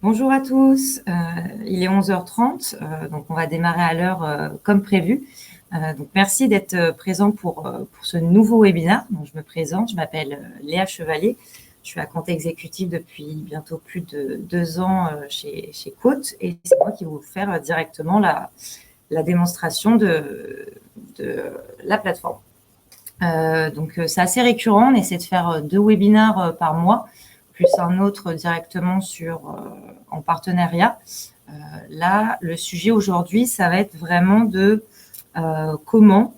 Bonjour à tous, il est 11h30, donc on va démarrer à l'heure comme prévu. Donc merci d'être présent pour ce nouveau webinaire. Donc je me présente, je m'appelle Léa Chevalier, je suis account exécutive depuis bientôt plus de 2 ans chez Quote et c'est moi qui vais vous faire directement la démonstration de la plateforme. Donc c'est assez récurrent, on essaie de faire 2 webinaires par mois, plus un autre directement en partenariat. Là, le sujet aujourd'hui, ça va être vraiment de comment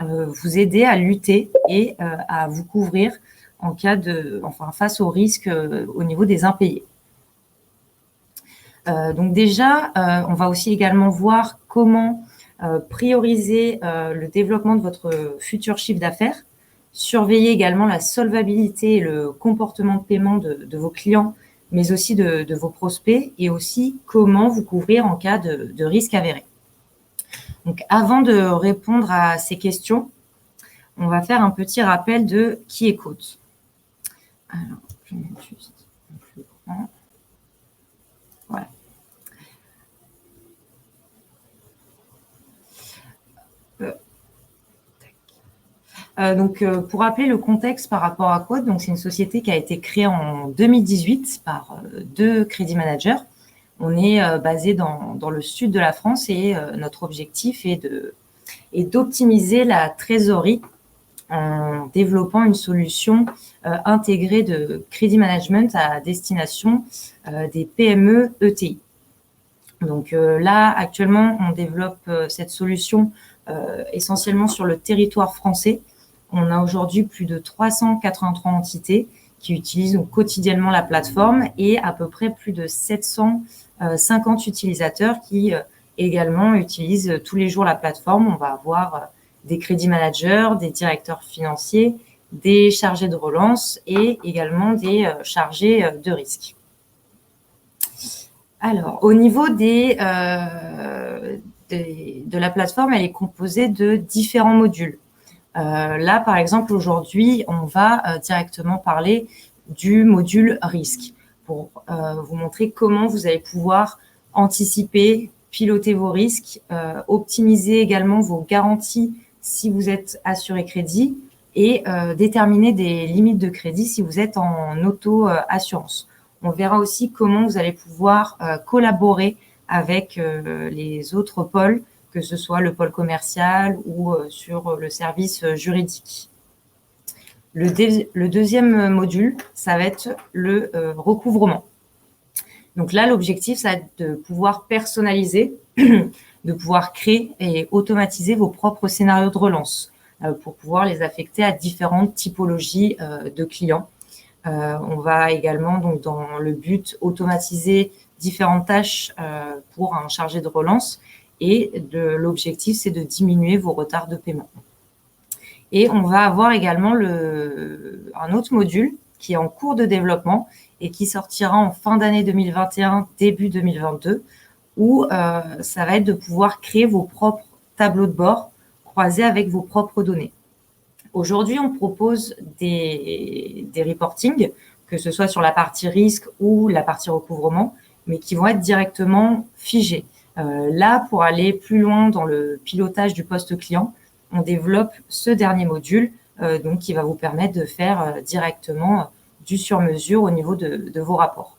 vous aider à lutter et à vous couvrir en cas face au risque au niveau des impayés. Donc déjà, on va aussi également voir comment prioriser le développement de votre futur chiffre d'affaires, surveiller également la solvabilité et le comportement de paiement de vos clients, mais aussi de vos prospects, et aussi comment vous couvrir en cas de risque avéré. Donc, avant de répondre à ces questions, on va faire un petit rappel de qui est Quote. Alors, je vais mettre juste un plus grand. Voilà. Donc, pour rappeler le contexte par rapport à Quote, donc c'est une société qui a été créée en 2018 par 2 crédit managers. On est basé dans le sud de la France et notre objectif est d'optimiser la trésorerie en développant une solution intégrée de crédit management à destination des PME ETI. Donc là, actuellement, on développe cette solution essentiellement sur le territoire français. On a aujourd'hui plus de 383 entités qui utilisent quotidiennement la plateforme et à peu près plus de 750 utilisateurs qui également utilisent tous les jours la plateforme. On va avoir des crédit managers, des directeurs financiers, des chargés de relance et également des chargés de risque. Alors, au niveau de la plateforme, elle est composée de différents modules. Là, par exemple, aujourd'hui, on va directement parler du module risque pour vous montrer comment vous allez pouvoir anticiper, piloter vos risques, optimiser également vos garanties si vous êtes assuré crédit et déterminer des limites de crédit si vous êtes en auto-assurance. On verra aussi comment vous allez pouvoir collaborer avec les autres pôles, que ce soit le pôle commercial ou sur le service juridique. Le deuxième module, ça va être le recouvrement. Donc là, l'objectif, ça va être de pouvoir personnaliser, de pouvoir créer et automatiser vos propres scénarios de relance pour pouvoir les affecter à différentes typologies de clients. On va également, donc, dans le but, automatiser différentes tâches pour un chargé de relance et l'objectif, c'est de diminuer vos retards de paiement. Et on va avoir également un autre module qui est en cours de développement et qui sortira en fin d'année 2021, début 2022, où ça va être de pouvoir créer vos propres tableaux de bord croisés avec vos propres données. Aujourd'hui, on propose des reportings, que ce soit sur la partie risque ou la partie recouvrement, mais qui vont être directement figés. Là, pour aller plus loin dans le pilotage du poste client, on développe ce dernier module donc qui va vous permettre de faire directement du sur-mesure au niveau de vos rapports.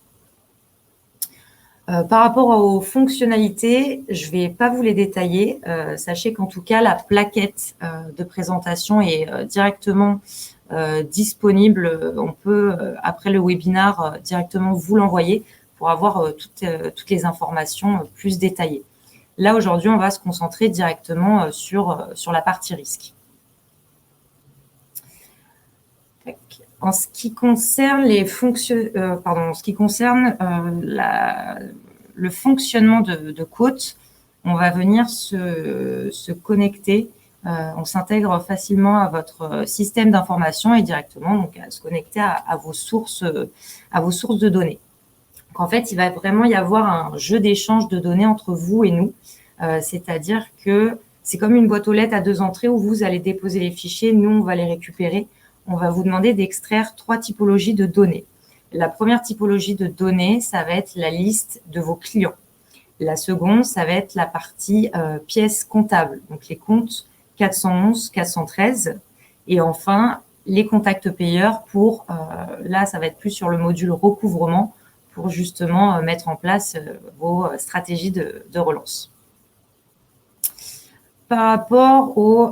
Par rapport aux fonctionnalités, je ne vais pas vous les détailler. Sachez qu'en tout cas, la plaquette de présentation est directement disponible. On peut, après le webinaire, directement vous l'envoyer pour avoir toutes les informations plus détaillées. Là, aujourd'hui, on va se concentrer directement sur la partie risque. En ce qui concerne le fonctionnement de Quote, on va venir se connecter. On s'intègre facilement à votre système d'information et directement donc à se connecter à vos sources de données. Donc, en fait, il va vraiment y avoir un jeu d'échange de données entre vous et nous. C'est-à-dire que c'est comme une boîte aux lettres à 2 entrées où vous allez déposer les fichiers, nous, on va les récupérer. On va vous demander d'extraire 3 typologies de données. La première typologie de données, ça va être la liste de vos clients. La seconde, ça va être la partie pièces comptables, donc les comptes 411, 413. Et enfin, les contacts payeurs pour, là, ça va être plus sur le module recouvrement pour justement mettre en place vos stratégies de relance. Par rapport aux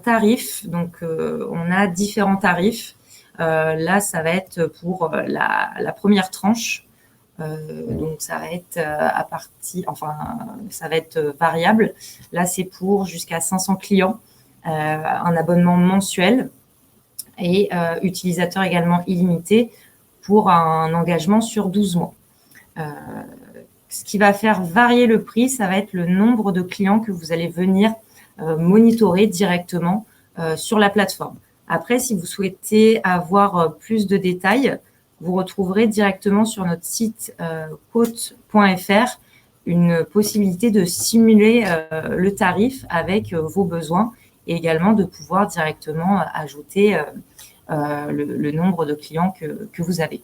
tarifs, donc on a différents tarifs. Là, ça va être pour la première tranche. Donc, ça va être ça va être variable. Là, c'est pour jusqu'à 500 clients, un abonnement mensuel et utilisateur également illimité pour un engagement sur 12 mois. Ce qui va faire varier le prix, ça va être le nombre de clients que vous allez venir monitorer directement sur la plateforme. Après, si vous souhaitez avoir plus de détails, vous retrouverez directement sur notre site quote.fr une possibilité de simuler le tarif avec vos besoins et également de pouvoir directement ajouter le nombre de clients que vous avez.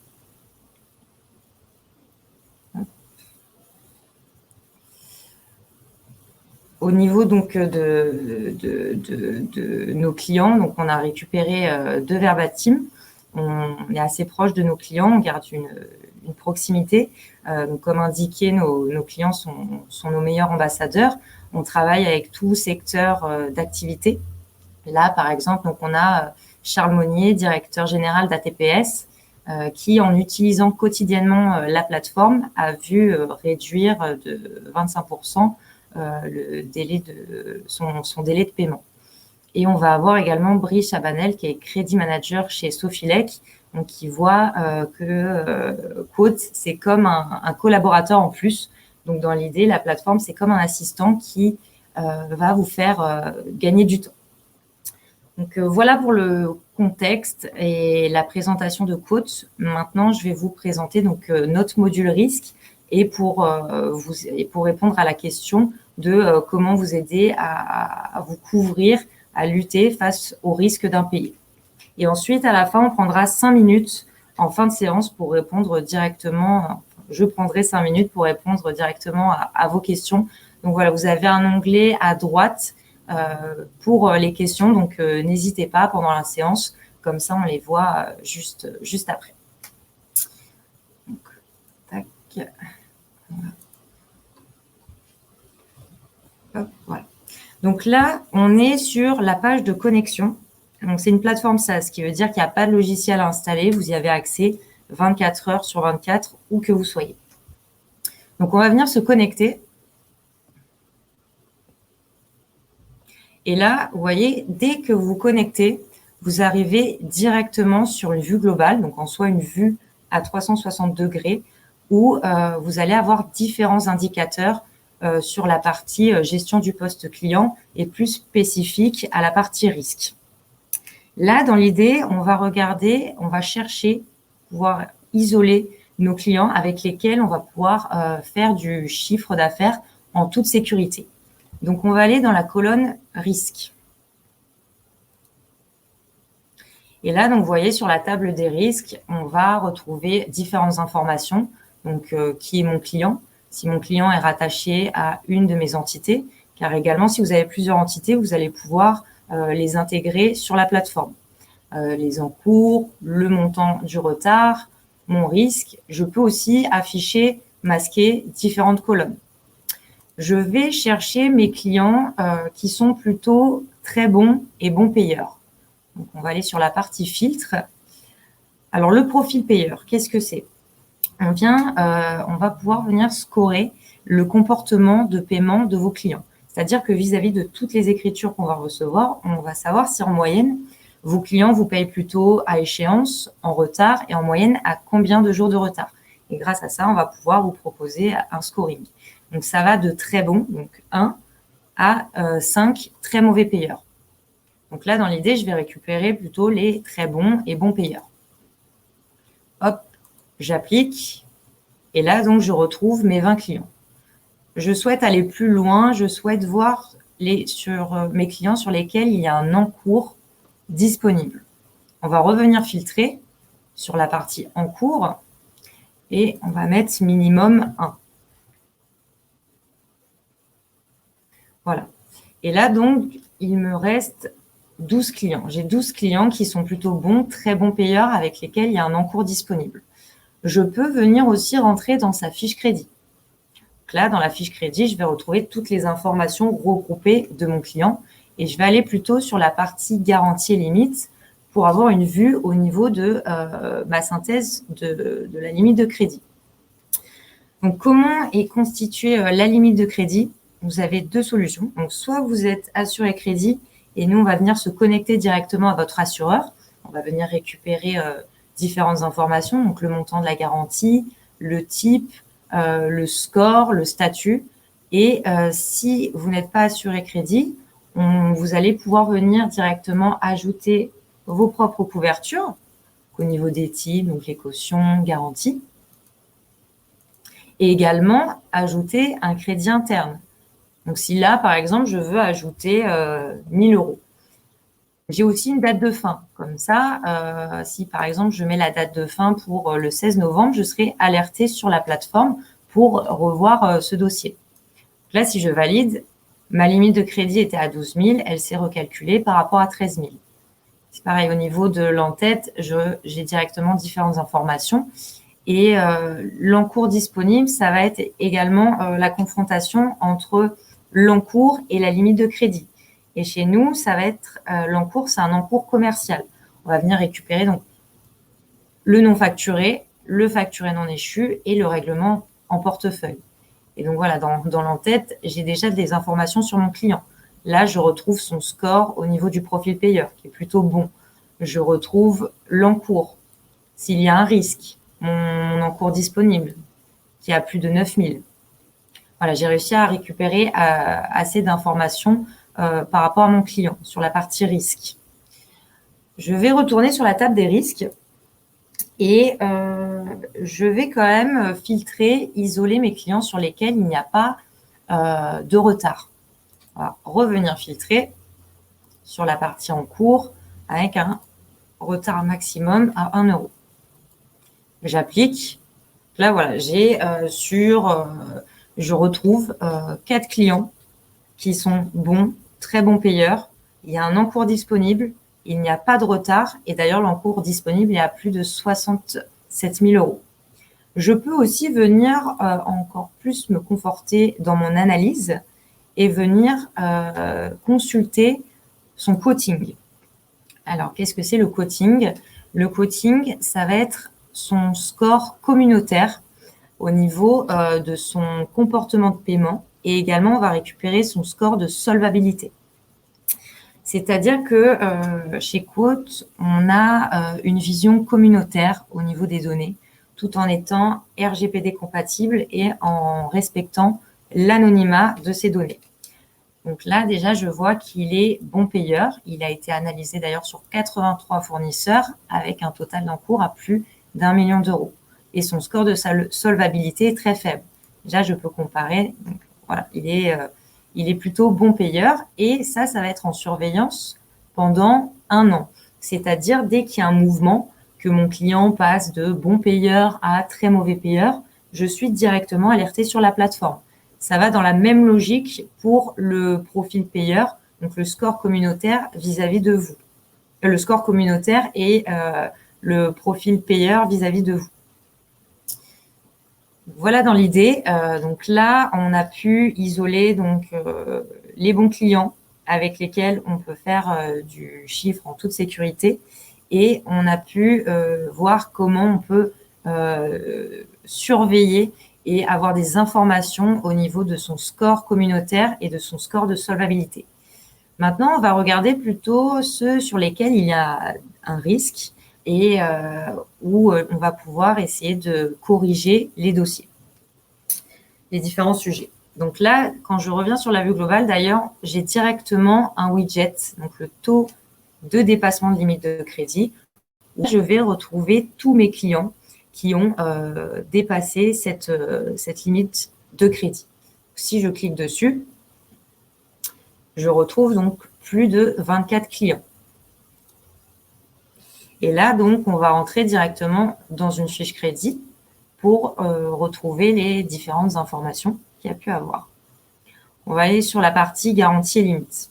Au niveau donc de nos clients, donc on a récupéré 2 verbatim. On est assez proche de nos clients, on garde une proximité. Donc comme indiqué, nos clients sont nos meilleurs ambassadeurs. On travaille avec tout secteur d'activité. Là, par exemple, donc on a Charles Monnier, directeur général d'ATPS, qui, en utilisant quotidiennement la plateforme, a vu réduire de 25% son délai de paiement. Et on va avoir également Brice Chabanel, qui est crédit manager chez Sofilec, donc qui voit que Quote, c'est comme un collaborateur en plus. Donc, dans l'idée, la plateforme, c'est comme un assistant qui va vous faire gagner du temps. Donc, voilà pour le contexte et la présentation de Quote. Maintenant, je vais vous présenter donc notre module risque et pour répondre à la question de comment vous aider à vous couvrir, à lutter face au risque d'impayé. Et ensuite, à la fin, on prendra 5 minutes en fin de séance pour répondre directement. Je prendrai 5 minutes pour répondre directement à vos questions. Donc voilà, vous avez un onglet à droite pour les questions. Donc n'hésitez pas pendant la séance. Comme ça, on les voit juste après. Donc, tac. Hop, voilà. Donc là, on est sur la page de connexion. Donc, c'est une plateforme SaaS, ce qui veut dire qu'il n'y a pas de logiciel à installer. Vous y avez accès 24 heures sur 24, où que vous soyez. Donc, on va venir se connecter. Et là, vous voyez, dès que vous vous connectez, vous arrivez directement sur une vue globale, donc en soi une vue à 360 degrés, où vous allez avoir différents indicateurs sur la partie gestion du poste client et plus spécifique à la partie risque. Là, dans l'idée, on va chercher, pouvoir isoler nos clients avec lesquels on va pouvoir faire du chiffre d'affaires en toute sécurité. Donc, on va aller dans la colonne risque. Et là, donc, vous voyez, sur la table des risques, on va retrouver différentes informations. Donc, qui est mon client? Si mon client est rattaché à une de mes entités, car également, si vous avez plusieurs entités, vous allez pouvoir les intégrer sur la plateforme. Les encours, le montant du retard, mon risque. Je peux aussi afficher, masquer différentes colonnes. Je vais chercher mes clients qui sont plutôt très bons et bons payeurs. Donc, on va aller sur la partie filtre. Alors, le profil payeur, qu'est-ce que c'est? On va pouvoir venir scorer le comportement de paiement de vos clients. C'est-à-dire que vis-à-vis de toutes les écritures qu'on va recevoir, on va savoir si en moyenne, vos clients vous payent plutôt à échéance, en retard et en moyenne à combien de jours de retard. Et grâce à ça, on va pouvoir vous proposer un scoring. Donc, ça va de très bon, donc 1 à 5 très mauvais payeurs. Donc là, dans l'idée, je vais récupérer plutôt les très bons et bons payeurs. Hop, j'applique. Et là, donc, je retrouve mes 20 clients. Je souhaite aller plus loin. Je souhaite voir sur mes clients sur lesquels il y a un encours disponible. On va revenir filtrer sur la partie en cours et on va mettre minimum 1. Voilà. Et là, donc, il me reste 12 clients. J'ai 12 clients qui sont plutôt bons, très bons payeurs, avec lesquels il y a un encours disponible. Je peux venir aussi rentrer dans sa fiche crédit. Donc là, dans la fiche crédit, je vais retrouver toutes les informations regroupées de mon client et je vais aller plutôt sur la partie garantie et limite pour avoir une vue au niveau de ma synthèse de la limite de crédit. Donc, comment est constituée la limite de crédit? Vous avez deux solutions. Donc, soit vous êtes assuré crédit et nous, on va venir se connecter directement à votre assureur. On va venir récupérer différentes informations, donc le montant de la garantie, le type, le score, le statut. Et si vous n'êtes pas assuré crédit, vous allez pouvoir venir directement ajouter vos propres couvertures au niveau des types, donc les cautions, garanties. Et également ajouter un crédit interne. Donc, si là, par exemple, je veux ajouter 1 000 €. J'ai aussi une date de fin. Comme ça, si par exemple, je mets la date de fin pour le 16 novembre, je serai alertée sur la plateforme pour revoir ce dossier. Donc là, si je valide, ma limite de crédit était à 12 000, elle s'est recalculée par rapport à 13 000. C'est pareil, au niveau de l'en-tête, j'ai directement différentes informations. Et l'encours disponible, ça va être également la confrontation entre l'encours et la limite de crédit. Et chez nous, ça va être l'encours, c'est un encours commercial. On va venir récupérer donc le non facturé, le facturé non échu et le règlement en portefeuille. Et donc voilà, dans l'en-tête, j'ai déjà des informations sur mon client. Là, je retrouve son score au niveau du profil payeur, qui est plutôt bon. Je retrouve l'encours, s'il y a un risque, mon encours disponible, qui a plus de 9 000. Voilà, j'ai réussi à récupérer assez d'informations par rapport à mon client sur la partie risque. Je vais retourner sur la table des risques et je vais quand même filtrer, isoler mes clients sur lesquels il n'y a pas de retard. Voilà, revenir filtrer sur la partie en cours avec un retard maximum à 1 €. J'applique. Là, voilà, je retrouve 4 clients qui sont bons, très bons payeurs. Il y a un encours disponible, il n'y a pas de retard. Et d'ailleurs, l'encours disponible est à plus de 67 000 €. Je peux aussi venir encore plus me conforter dans mon analyse et venir consulter son quoting. Alors, qu'est-ce que c'est le quoting? Le quoting, ça va être son score communautaire au niveau de son comportement de paiement et également, on va récupérer son score de solvabilité. C'est-à-dire que chez Quote, on a une vision communautaire au niveau des données, tout en étant RGPD compatible et en respectant l'anonymat de ces données. Donc là, déjà, je vois qu'il est bon payeur. Il a été analysé d'ailleurs sur 83 fournisseurs avec un total d'encours à plus d'1 million €. Et son score de solvabilité est très faible. Déjà, je peux comparer. Donc, voilà, il est plutôt bon payeur. Et ça va être en surveillance pendant 1 an. C'est-à-dire, dès qu'il y a un mouvement, que mon client passe de bon payeur à très mauvais payeur, je suis directement alertée sur la plateforme. Ça va dans la même logique pour le profil payeur, donc le score communautaire vis-à-vis de vous. Le score communautaire et le profil payeur vis-à-vis de vous. Voilà dans l'idée. Donc là, on a pu isoler les bons clients avec lesquels on peut faire du chiffre en toute sécurité et on a pu voir comment on peut surveiller et avoir des informations au niveau de son score communautaire et de son score de solvabilité. Maintenant, on va regarder plutôt ceux sur lesquels il y a un risque et où on va pouvoir essayer de corriger les dossiers, les différents sujets. Donc là, quand je reviens sur la vue globale, d'ailleurs, j'ai directement un widget, donc le taux de dépassement de limite de crédit, où je vais retrouver tous mes clients qui ont dépassé cette limite de crédit. Si je clique dessus, je retrouve donc plus de 24 clients. Et là, donc, on va rentrer directement dans une fiche crédit pour retrouver les différentes informations qu'il y a pu avoir. On va aller sur la partie garantie et limite.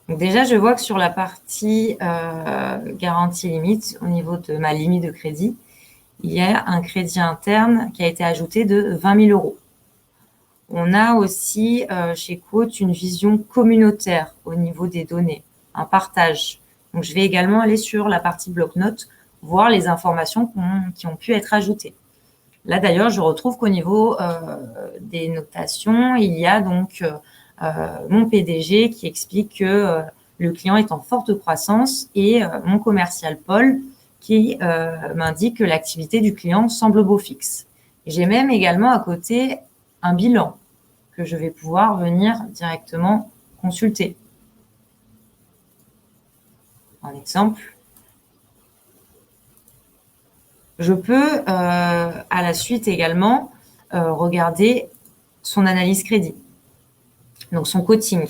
Donc déjà, je vois que sur la partie garantie et limite, au niveau de ma limite de crédit, il y a un crédit interne qui a été ajouté de 20 000 €. On a aussi chez Quote une vision communautaire au niveau des données, un partage. Donc, je vais également aller sur la partie bloc-notes, voir les informations qui ont pu être ajoutées. Là, d'ailleurs, je retrouve qu'au niveau des notations, il y a donc mon PDG qui explique que le client est en forte croissance et mon commercial Paul qui m'indique que l'activité du client semble beau fixe. J'ai même également à côté un bilan que je vais pouvoir venir directement consulter. Un exemple. Je peux à la suite également regarder son analyse crédit, donc son quoting.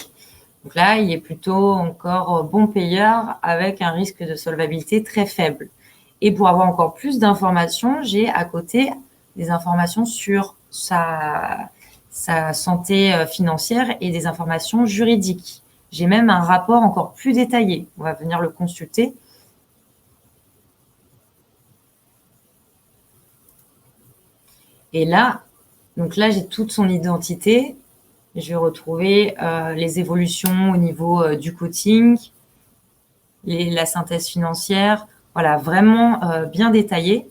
Donc là, il est plutôt encore bon payeur avec un risque de solvabilité très faible. Et pour avoir encore plus d'informations, j'ai à côté des informations sur sa santé financière et des informations juridiques. J'ai même un rapport encore plus détaillé. On va venir le consulter. Et là, donc là, j'ai toute son identité. Je vais retrouver les évolutions au niveau du quoting, la synthèse financière. Voilà, vraiment bien détaillé.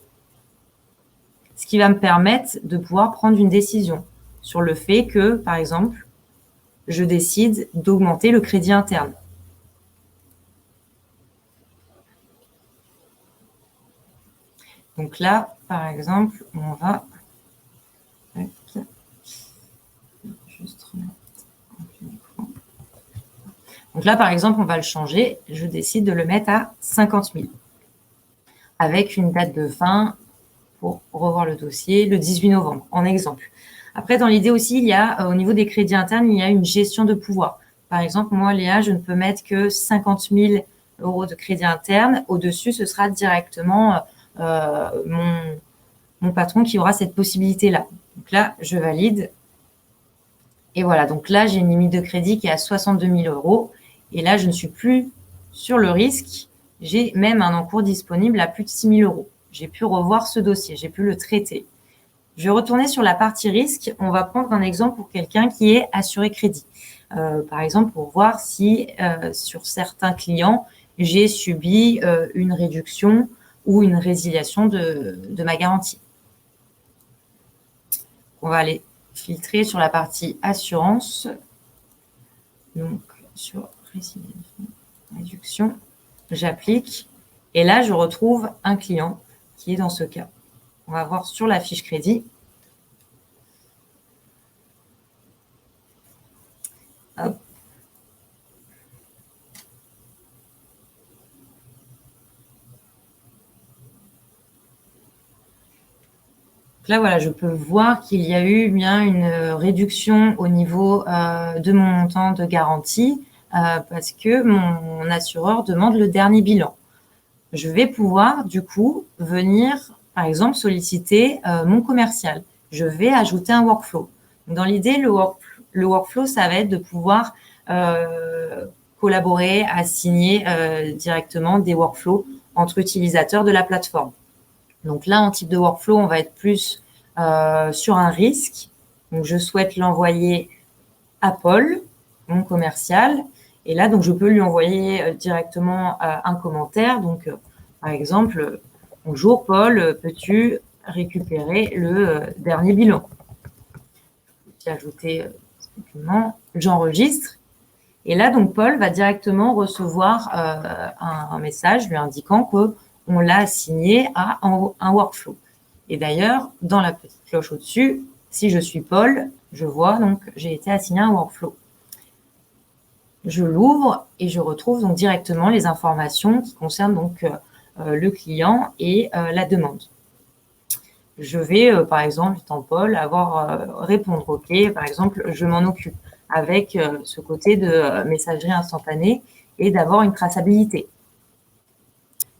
Ce qui va me permettre de pouvoir prendre une décision sur le fait que, par exemple, je décide d'augmenter le crédit interne. Donc là, par exemple, on va juste remettre un peu d'écran. Donc là, par exemple, on va le changer. Je décide de le mettre à 50 000 avec une date de fin pour revoir le dossier le 18 novembre, en exemple. Après, dans l'idée aussi, il y a, au niveau des crédits internes, il y a une gestion de pouvoir. Par exemple, moi, Léa, je ne peux mettre que 50 000 € de crédit interne. Au-dessus, ce sera directement mon patron qui aura cette possibilité-là. Donc là, je valide. Et voilà, donc là, j'ai une limite de crédit qui est à 62 000 €. Et là, je ne suis plus sur le risque. J'ai même un encours disponible à plus de 6 000 €. J'ai pu revoir ce dossier, j'ai pu le traiter. Je vais retourner sur la partie risque. On va prendre un exemple pour quelqu'un qui est assuré crédit. Par exemple, pour voir si sur certains clients, j'ai subi une réduction ou une résiliation de ma garantie. On va aller filtrer sur la partie assurance. Donc, sur résiliation, réduction, j'applique. Et là, je retrouve un client qui est dans ce cas. On va voir sur la fiche crédit. Hop. Là, voilà, je peux voir qu'il y a eu bien une réduction au niveau de mon montant de garantie parce que mon assureur demande le dernier bilan. Je vais pouvoir, du coup, venir, par exemple, solliciter mon commercial. Je vais ajouter un workflow. Dans l'idée, le workflow, ça va être de pouvoir collaborer, assigner directement des workflows entre utilisateurs de la plateforme. Donc là, en type de workflow, on va être plus sur un risque. Donc, je souhaite l'envoyer à Paul, mon commercial. Et là, donc, je peux lui envoyer directement un commentaire. Donc, par exemple, bonjour Paul, peux-tu récupérer le dernier bilan? J'ai ajouté ce document, j'enregistre. Et là, donc, Paul va directement recevoir un message lui indiquant qu'on l'a assigné à un workflow. Et d'ailleurs, dans la petite cloche au-dessus, si je suis Paul, je vois donc j'ai été assigné à un workflow. Je l'ouvre et je retrouve donc directement les informations qui concernent donc le client et la demande. Je vais, par exemple, étant Paul, répondre OK, par exemple, je m'en occupe, avec ce côté de messagerie instantanée et d'avoir une traçabilité.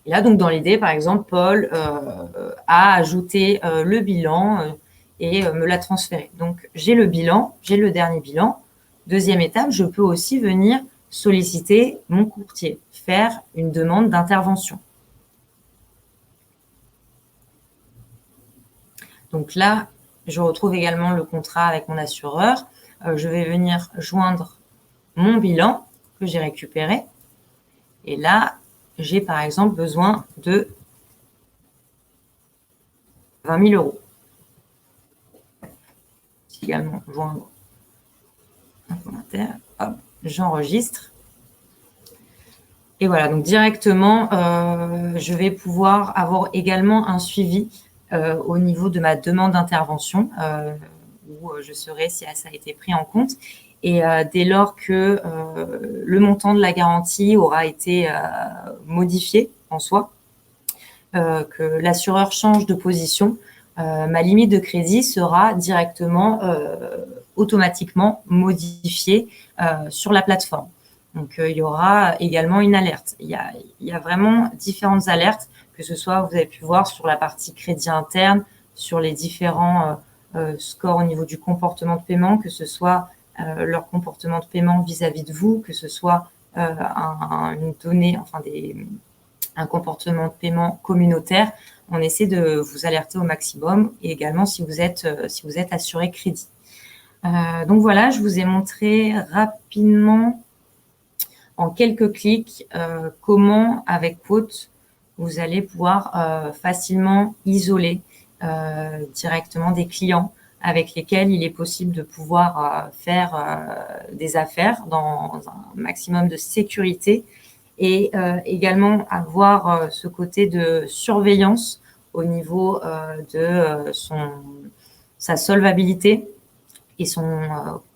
Et là, donc, dans l'idée, par exemple, Paul a ajouté le bilan et me l'a transféré. Donc, j'ai le bilan, j'ai le dernier bilan. Deuxième étape, je peux aussi venir solliciter mon courtier, faire une demande d'intervention. Donc là, je retrouve également le contrat avec mon assureur. Je vais venir joindre mon bilan que j'ai récupéré. Et là, j'ai par exemple besoin de 20 000 euros. Également joindre un commentaire. Hop, j'enregistre. Et voilà, donc directement, je vais pouvoir avoir également un suivi au niveau de ma demande d'intervention, où je saurai si ça a été pris en compte. Et dès lors que le montant de la garantie aura été modifié en soi, que l'assureur change de position, ma limite de crédit sera directement automatiquement modifiée sur la plateforme. Donc, il y aura également une alerte. Il y a vraiment différentes alertes, que ce soit, vous avez pu voir, sur la partie crédit interne, sur les différents scores au niveau du comportement de paiement, que ce soit leur comportement de paiement vis-à-vis de vous, que ce soit une donnée, enfin un comportement de paiement communautaire. On essaie de vous alerter au maximum, et également si vous êtes assuré crédit. Donc voilà, je vous ai montré rapidement en quelques clics comment, avec Quote, vous allez pouvoir facilement isoler directement des clients avec lesquels il est possible de pouvoir faire des affaires dans un maximum de sécurité, et également avoir ce côté de surveillance au niveau de sa solvabilité et son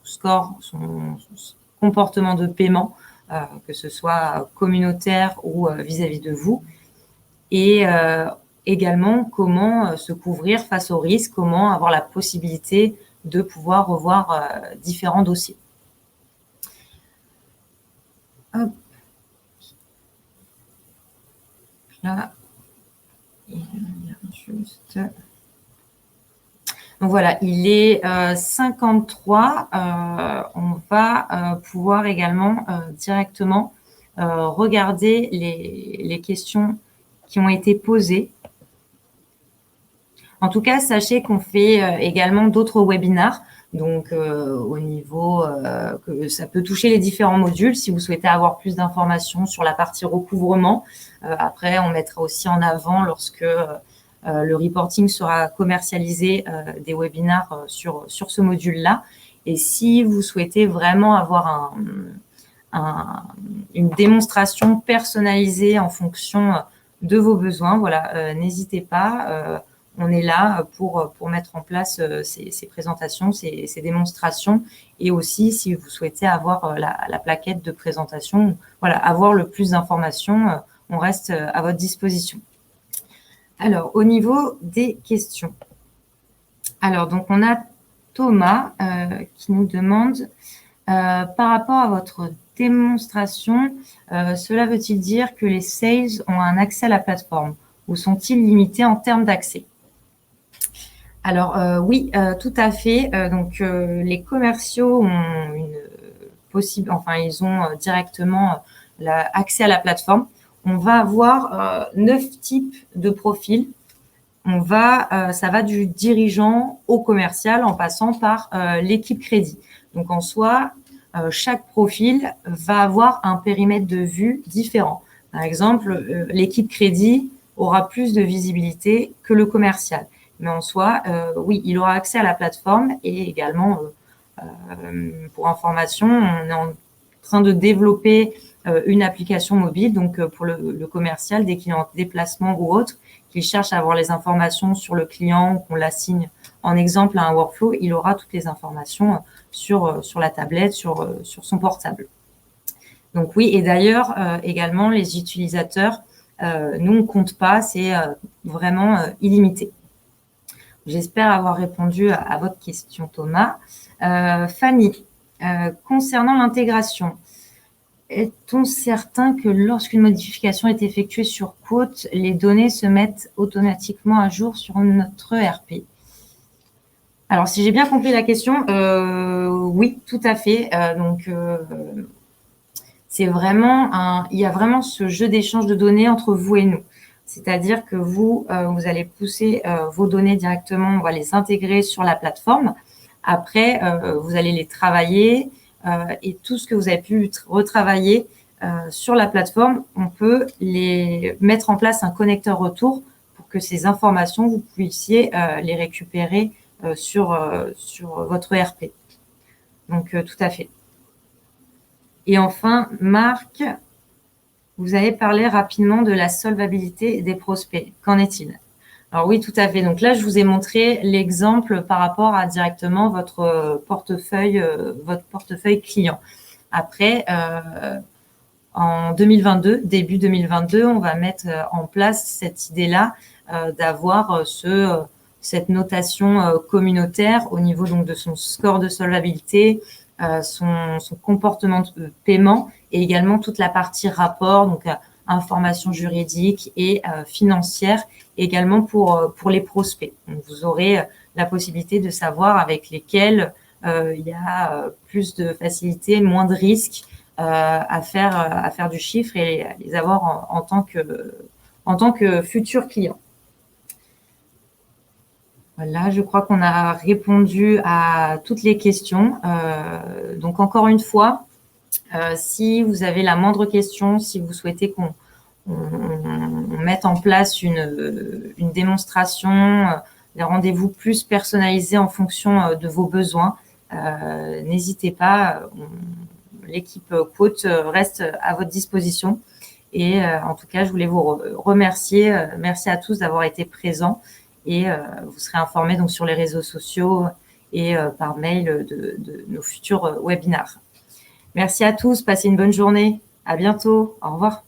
score, son comportement de paiement, que ce soit communautaire ou vis-à-vis de vous. Et également, comment se couvrir face aux risques, comment avoir la possibilité de pouvoir revoir différents dossiers. Hop. Là, juste... Donc voilà, il est 53. On va pouvoir également directement regarder les questions qui ont été posées. En tout cas, sachez qu'on fait également d'autres webinars. Donc, au niveau que ça peut toucher les différents modules. Si vous souhaitez avoir plus d'informations sur la partie recouvrement, après, on mettra aussi en avant, lorsque le reporting sera commercialisé, des webinars sur ce module-là. Et si vous souhaitez vraiment avoir une démonstration personnalisée en fonction de vos besoins, voilà, n'hésitez pas. On est là pour mettre en place ces présentations, ces démonstrations, et aussi si vous souhaitez avoir la plaquette de présentation, voilà, avoir le plus d'informations, on reste à votre disposition. Alors, au niveau des questions. Alors, donc, on a Thomas qui nous demande, par rapport à votre démonstration, cela veut-il dire que les sales ont un accès à la plateforme, ou sont-ils limités en termes d'accès? Alors, oui, tout à fait. Donc, les commerciaux ont ils ont directement accès à la plateforme. On va avoir 9 types de profils. Ça va du dirigeant au commercial en passant par l'équipe crédit. Donc, en soi, chaque profil va avoir un périmètre de vue différent. Par exemple, l'équipe crédit aura plus de visibilité que le commercial. Mais en soi, oui, il aura accès à la plateforme, et également, pour information, on est en train de développer une application mobile. Donc, pour le commercial, dès qu'il est en déplacement ou autre, qu'il cherche à avoir les informations sur le client, qu'on l'assigne en exemple à un workflow, il aura toutes les informations sur la tablette, sur son portable. Donc oui, et d'ailleurs, également, les utilisateurs, nous, on ne compte pas, c'est vraiment illimité. J'espère avoir répondu à votre question, Thomas. Fanny, concernant l'intégration, Est-on certain que lorsqu'une modification est effectuée sur Quote, les données se mettent automatiquement à jour sur notre ERP? Alors, si j'ai bien compris la question, oui, tout à fait. C'est vraiment il y a vraiment ce jeu d'échange de données entre vous et nous. C'est-à-dire que vous allez pousser vos données directement, on va les intégrer sur la plateforme. Après, vous allez les travailler et tout ce que vous avez pu retravailler sur la plateforme, on peut les mettre en place un connecteur retour pour que ces informations, vous puissiez les récupérer sur votre ERP. Donc, tout à fait. Et enfin, Marc, vous avez parlé rapidement de la solvabilité des prospects. Qu'en est-il? Alors oui, tout à fait. Donc là, je vous ai montré l'exemple par rapport à directement votre portefeuille client. Après, en 2022, début 2022, on va mettre en place cette idée-là d'avoir cette notation communautaire au niveau donc de son score de solvabilité, son comportement de paiement et également toute la partie rapport, donc information juridique et financière, également pour les prospects. Donc, vous aurez la possibilité de savoir avec lesquels il y a plus de facilité, moins de risques à faire du chiffre et les avoir en tant que futur client. Voilà, je crois qu'on a répondu à toutes les questions. Donc, encore une fois, si vous avez la moindre question, si vous souhaitez qu'on mette en place une démonstration, des rendez-vous plus personnalisés en fonction de vos besoins, n'hésitez pas. L'équipe Quote reste à votre disposition. Et en tout cas, je voulais vous remercier. Merci à tous d'avoir été présents. Et vous serez informés donc sur les réseaux sociaux et par mail de nos futurs webinars. Merci à tous. Passez une bonne journée. À bientôt. Au revoir.